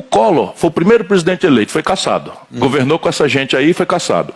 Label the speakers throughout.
Speaker 1: Collor foi o primeiro presidente eleito, foi cassado. Governou com essa gente aí e foi cassado.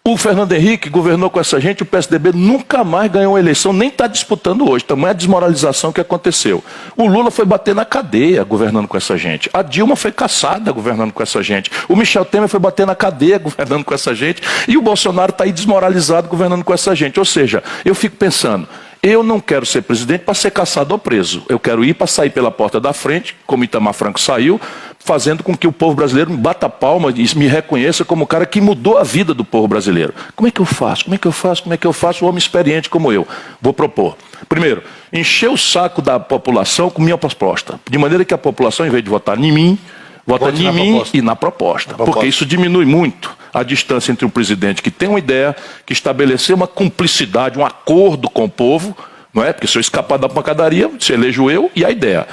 Speaker 1: O Fernando Henrique governou com essa gente, o PSDB nunca mais ganhou uma eleição, nem está disputando hoje. Tamanha desmoralização que aconteceu. O Lula foi bater na cadeia governando com essa gente. A Dilma foi caçada governando com essa gente. O Michel Temer foi bater na cadeia governando com essa gente. E o Bolsonaro está aí desmoralizado governando com essa gente. Ou seja, eu fico pensando, eu não quero ser presidente para ser caçado ou preso. Eu quero ir para sair pela porta da frente, como Itamar Franco saiu, fazendo com que o povo brasileiro me bata a palma e me reconheça como o cara que mudou a vida do povo brasileiro. Como é que eu faço? Como é que eu faço? Como é que eu faço? Um homem experiente como eu. Vou propor. Primeiro, encher o saco da população com minha proposta. De maneira que a população, em vez de votar em mim, vota em mim e na proposta. Porque isso diminui muito a distância entre um presidente que tem uma ideia, que estabeleceu uma cumplicidade, um acordo com o povo, não é? Porque se eu escapar da pancadaria, se elejo eu e a ideia.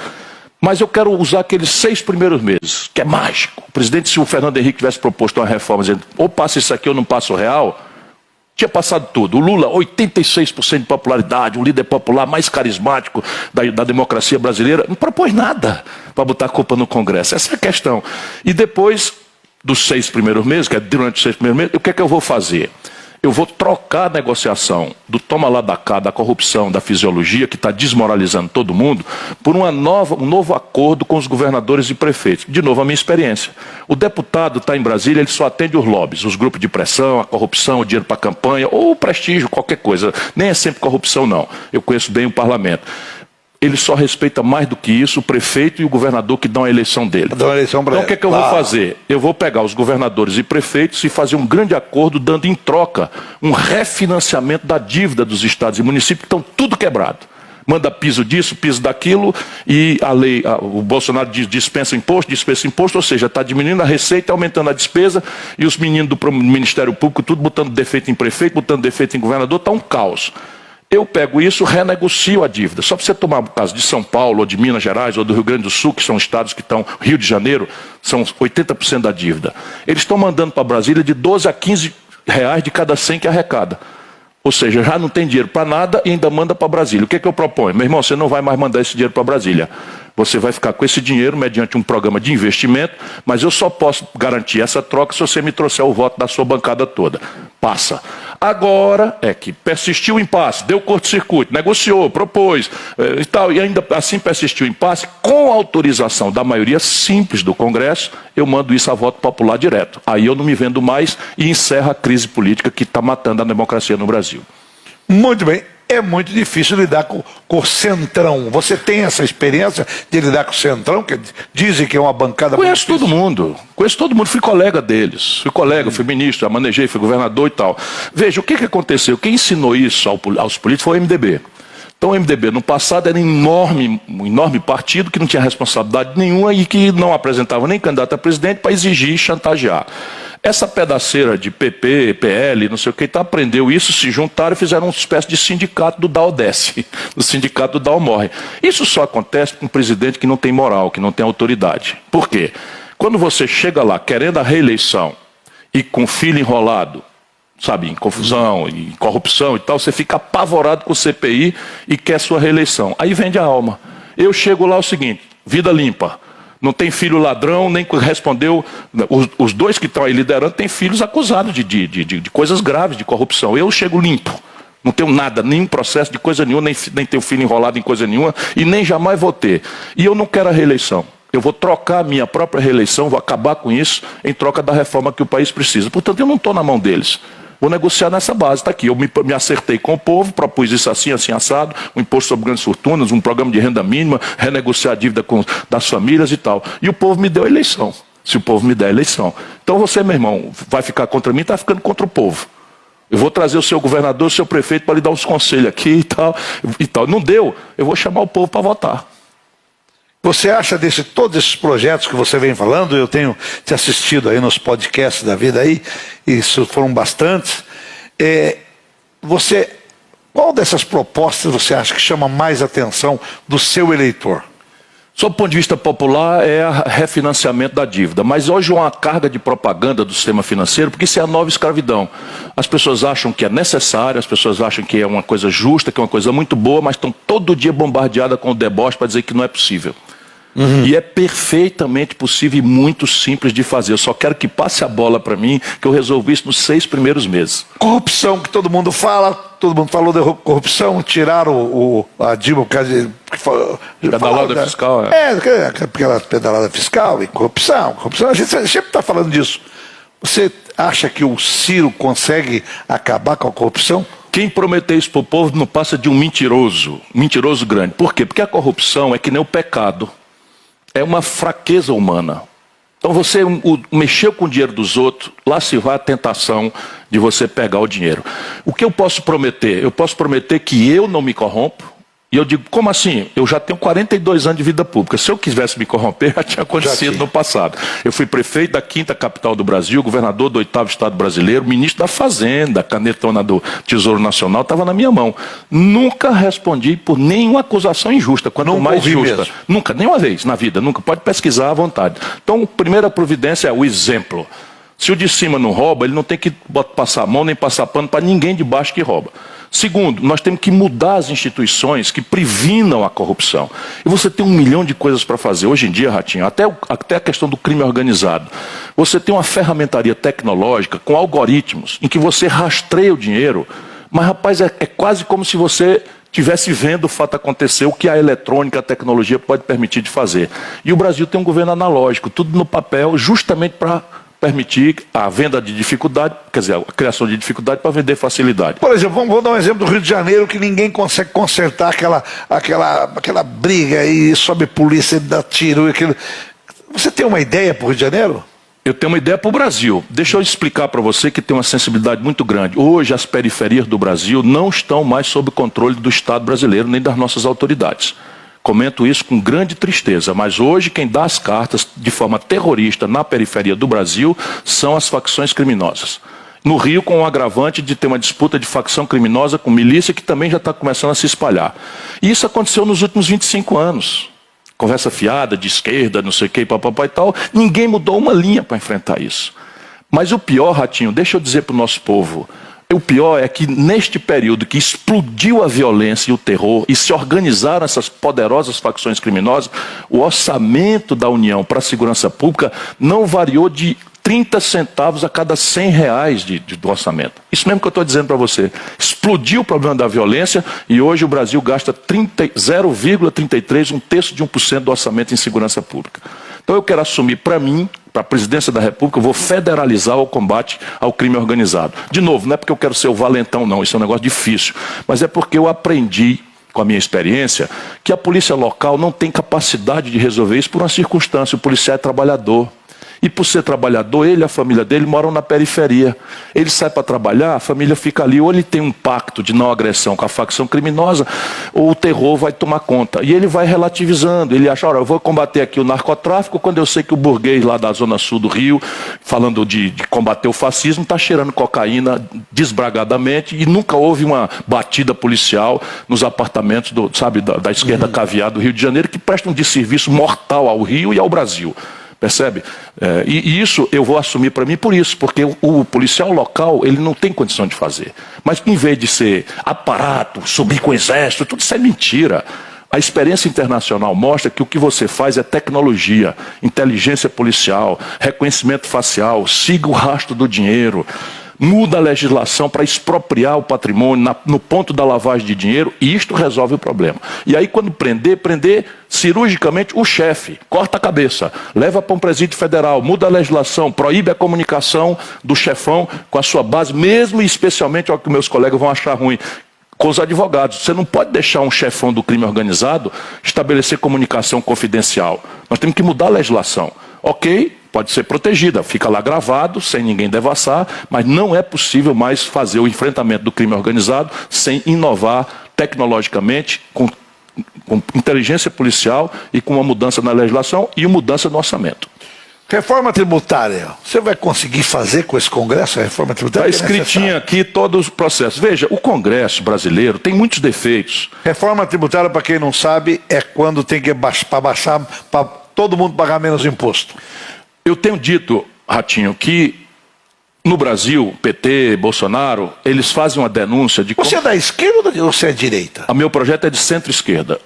Speaker 1: Mas eu quero usar aqueles 6 primeiros meses, que é mágico. O presidente, se o Fernando Henrique tivesse proposto uma reforma, dizendo, ou passa isso aqui ou não passa o real, tinha passado tudo. O Lula, 86% de popularidade, o líder popular mais carismático da democracia brasileira, não propôs nada para botar a culpa no Congresso. Essa é a questão. E depois dos 6 primeiros meses, que é durante os 6 primeiros meses, o que é que eu vou fazer? Eu vou trocar a negociação do toma lá da cá, da corrupção, da fisiologia, que está desmoralizando todo mundo, por um novo acordo com os governadores e prefeitos. De novo, a minha experiência. O deputado está em Brasília, ele só atende os lobbies, os grupos de pressão, a corrupção, o dinheiro para a campanha, ou o prestígio, qualquer coisa. Nem é sempre corrupção, não. Eu conheço bem o parlamento. Ele só respeita mais do que isso o prefeito e o governador que dão a eleição dele. Então o que é que eu vou fazer? Eu vou pegar os governadores e prefeitos e fazer um grande acordo dando em troca um refinanciamento da dívida dos estados e municípios que estão tudo quebrado. Manda piso disso, piso daquilo, e a lei, o Bolsonaro dispensa imposto, ou seja, está diminuindo a receita, aumentando a despesa, e os meninos do Ministério Público tudo botando defeito em prefeito, botando defeito em governador, está um caos. Eu pego isso, renegocio a dívida. Só para você tomar o caso de São Paulo, ou de Minas Gerais, ou do Rio Grande do Sul, que são estados que estão, Rio de Janeiro, são 80% da dívida. Eles estão mandando para Brasília de 12 a 15 reais de cada 100 que arrecada. Ou seja, já não tem dinheiro para nada e ainda manda para Brasília. O que é que eu proponho? Meu irmão, você não vai mais mandar esse dinheiro para Brasília. Você vai ficar com esse dinheiro mediante um programa de investimento, mas eu só posso garantir essa troca se você me trouxer o voto da sua bancada toda. Passa. Agora é que persistiu o impasse, deu curto-circuito, negociou, propôs e tal, e ainda assim persistiu o impasse, com autorização da maioria simples do Congresso, eu mando isso a voto popular direto. Aí eu não me vendo mais e encerro a crise política que está matando a democracia no Brasil.
Speaker 2: Muito bem. É muito difícil lidar com o Centrão. Você tem essa experiência de lidar com o Centrão, que dizem que é uma bancada...
Speaker 1: Conheço todo mundo, fui colega deles, fui ministro, manejei, fui governador e tal. Veja, o que aconteceu? Quem ensinou isso aos políticos foi o MDB. Então o MDB no passado era um enorme partido que não tinha responsabilidade nenhuma e que não apresentava nem candidato a presidente para exigir e chantagear. Essa pedaceira de PP, PL, não sei o que, aprendeu isso, se juntaram e fizeram uma espécie de sindicato do Dal desce, o sindicato do Dal morre. Isso só acontece com um presidente que não tem moral, que não tem autoridade. Por quê? Quando você chega lá querendo a reeleição e com filho enrolado, sabe, em confusão, em corrupção e tal, você fica apavorado com o CPI e quer sua reeleição. Aí vende a alma. Eu chego lá o seguinte, vida limpa. Não tem filho ladrão, nem respondeu. Os dois que estão aí liderando têm filhos acusados de coisas graves, de corrupção. Eu chego limpo. Não tenho nada, nenhum processo de coisa nenhuma, nem tenho filho enrolado em coisa nenhuma, e nem jamais vou ter. E eu não quero a reeleição. Eu vou trocar a minha própria reeleição, vou acabar com isso, em troca da reforma que o país precisa. Portanto, eu não estou na mão deles. Vou negociar nessa base, está aqui. Eu me acertei com o povo, propus isso assim, assim, assado, um imposto sobre grandes fortunas, um programa de renda mínima, renegociar a dívida das famílias e tal. E o povo me deu a eleição, se o povo me der a eleição. Então você, meu irmão, vai ficar contra mim, está ficando contra o povo. Eu vou trazer o seu governador, o seu prefeito para lhe dar uns conselhos aqui e tal, e tal. Não deu, eu vou chamar o povo para votar.
Speaker 2: Você acha todos esses projetos que você vem falando, eu tenho te assistido aí nos podcasts da vida aí, isso foram bastantes, qual dessas propostas você acha que chama mais atenção do seu eleitor?
Speaker 1: Sob o ponto de vista popular, é o refinanciamento da dívida. Mas hoje uma carga de propaganda do sistema financeiro, porque isso é a nova escravidão. As pessoas acham que é necessário, as pessoas acham que é uma coisa justa, que é uma coisa muito boa, mas estão todo dia bombardeadas com o deboche para dizer que não é possível. E é perfeitamente possível e muito simples de fazer. Eu só quero que passe a bola para mim, que eu resolvi isso nos 6 primeiros meses.
Speaker 2: Corrupção, que todo mundo fala, todo mundo falou de corrupção, tiraram a Dilma por causa de...
Speaker 1: Pedalada fiscal,
Speaker 2: aquela pedalada fiscal e corrupção. A gente sempre está falando disso. Você acha que o Ciro consegue acabar com a corrupção?
Speaker 1: Quem prometeu isso para o povo não passa de um mentiroso grande. Por quê? Porque a corrupção é que nem o pecado. É uma fraqueza humana. Então você mexeu com o dinheiro dos outros, lá se vai a tentação de você pegar o dinheiro. O que eu posso prometer? Eu posso prometer que eu não me corrompo. E eu digo, como assim? Eu já tenho 42 anos de vida pública. Se eu quisesse me corromper, já tinha acontecido no passado. Eu fui prefeito da 5ª capital do Brasil, governador do 8º estado brasileiro, ministro da Fazenda, canetona do Tesouro Nacional, estava na minha mão. Nunca respondi por nenhuma acusação injusta, quanto mais justa. Mesmo. Nunca, nenhuma vez na vida, nunca. Pode pesquisar à vontade. Então, a primeira providência é o exemplo. Se o de cima não rouba, ele não tem que passar a mão nem passar pano para ninguém de baixo que rouba. Segundo, nós temos que mudar as instituições que previnam a corrupção. E você tem 1 milhão de coisas para fazer. Hoje em dia, Ratinho, até a questão do crime organizado. Você tem uma ferramentaria tecnológica com algoritmos em que você rastreia o dinheiro, mas, rapaz, é quase como se você estivesse vendo o fato acontecer, o que a eletrônica, a tecnologia pode permitir de fazer. E o Brasil tem um governo analógico, tudo no papel, justamente para permitir a venda de dificuldade, quer dizer, a criação de dificuldade para vender facilidade.
Speaker 2: Por exemplo, vamos dar um exemplo do Rio de Janeiro, que ninguém consegue consertar aquela briga aí, sobe polícia, dá tiro, aquilo. Você tem uma ideia para o Rio de Janeiro?
Speaker 1: Eu tenho uma ideia para o Brasil. Deixa eu explicar para você que tem uma sensibilidade muito grande. Hoje as periferias do Brasil não estão mais sob o controle do Estado brasileiro, nem das nossas autoridades. Comento isso com grande tristeza, mas hoje quem dá as cartas de forma terrorista na periferia do Brasil são as facções criminosas. No Rio, com o agravante de ter uma disputa de facção criminosa com milícia que também já está começando a se espalhar. E isso aconteceu nos últimos 25 anos. Conversa fiada, de esquerda, não sei o que, papapá e tal. Ninguém mudou uma linha para enfrentar isso. Mas o pior, Ratinho, deixa eu dizer para o nosso povo, o pior é que neste período que explodiu a violência e o terror e se organizaram essas poderosas facções criminosas, o orçamento da União para a segurança pública não variou de 30 centavos a cada 100 reais do orçamento. Isso mesmo que eu estou dizendo para você. Explodiu o problema da violência e hoje o Brasil gasta 0,33, 1/3 do orçamento em segurança pública. Então eu quero assumir para mim, para a presidência da República, eu vou federalizar o combate ao crime organizado. De novo, não é porque eu quero ser o valentão, não, isso é um negócio difícil, mas é porque eu aprendi, com a minha experiência, que a polícia local não tem capacidade de resolver isso por uma circunstância. O policial é trabalhador. E por ser trabalhador, ele e a família dele moram na periferia. Ele sai para trabalhar, a família fica ali. Ou ele tem um pacto de não agressão com a facção criminosa, ou o terror vai tomar conta. E ele vai relativizando. Ele acha, olha, eu vou combater aqui o narcotráfico quando eu sei que o burguês lá da zona sul do Rio, falando de combater o fascismo, está cheirando cocaína desbragadamente e nunca houve uma batida policial nos apartamentos da esquerda caviar do Rio de Janeiro, que prestam de serviço mortal ao Rio e ao Brasil. Percebe? E isso eu vou assumir para mim por isso, porque o policial local ele não tem condição de fazer. Mas em vez de ser aparato, subir com o exército, tudo isso é mentira. A experiência internacional mostra que o que você faz é tecnologia, inteligência policial, reconhecimento facial, siga o rastro do dinheiro. Muda a legislação para expropriar o patrimônio no ponto da lavagem de dinheiro e isto resolve o problema. E aí quando prender cirurgicamente o chefe, corta a cabeça, leva para um presídio federal, muda a legislação, proíbe a comunicação do chefão com a sua base, mesmo e especialmente, ao que meus colegas vão achar ruim, com os advogados. Você não pode deixar um chefão do crime organizado estabelecer comunicação confidencial. Nós temos que mudar a legislação. Ok? Pode ser protegida, fica lá gravado, sem ninguém devassar, mas não é possível mais fazer o enfrentamento do crime organizado sem inovar tecnologicamente, com inteligência policial e com uma mudança na legislação e uma mudança no orçamento.
Speaker 2: Reforma tributária, você vai conseguir fazer com esse Congresso a reforma tributária?
Speaker 1: Está escritinho aqui todos os processos. Veja, o Congresso brasileiro tem muitos defeitos.
Speaker 2: Reforma tributária, para quem não sabe, é quando tem que baixar para todo mundo pagar menos imposto.
Speaker 1: Eu tenho dito, Ratinho, que no Brasil, PT, Bolsonaro, eles fazem uma denúncia de...
Speaker 2: Você é da esquerda ou você é direita?
Speaker 1: O meu projeto é de centro-esquerda.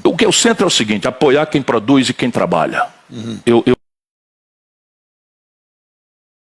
Speaker 1: O que eu centro é o seguinte: apoiar quem produz e quem trabalha. Eu